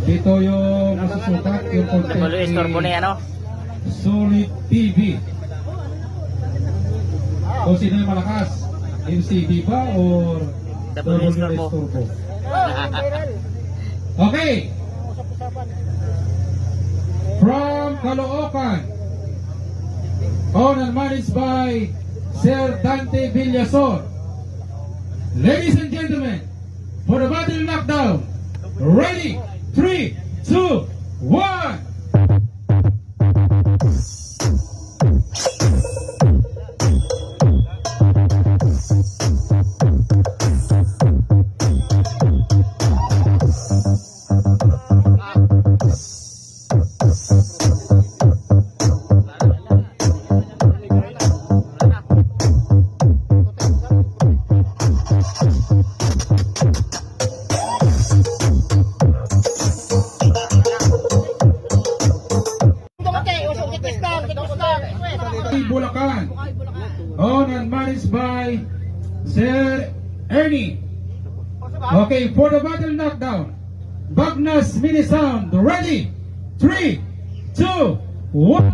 Dito yung masusukat, yung content ni Solid TV. O sino yung malakas? MCB ba or Turbo? Okay. From Caloocan, owned and managed by Sir Dante Villason. Ladies and gentlemen, for the battle knockdown, ready, 3, 2, 1. Bulacan, owned and managed by Sir Ernie. Okay, for the battle knockdown, Bagnas Mini Sound, ready, 3, 2, 1.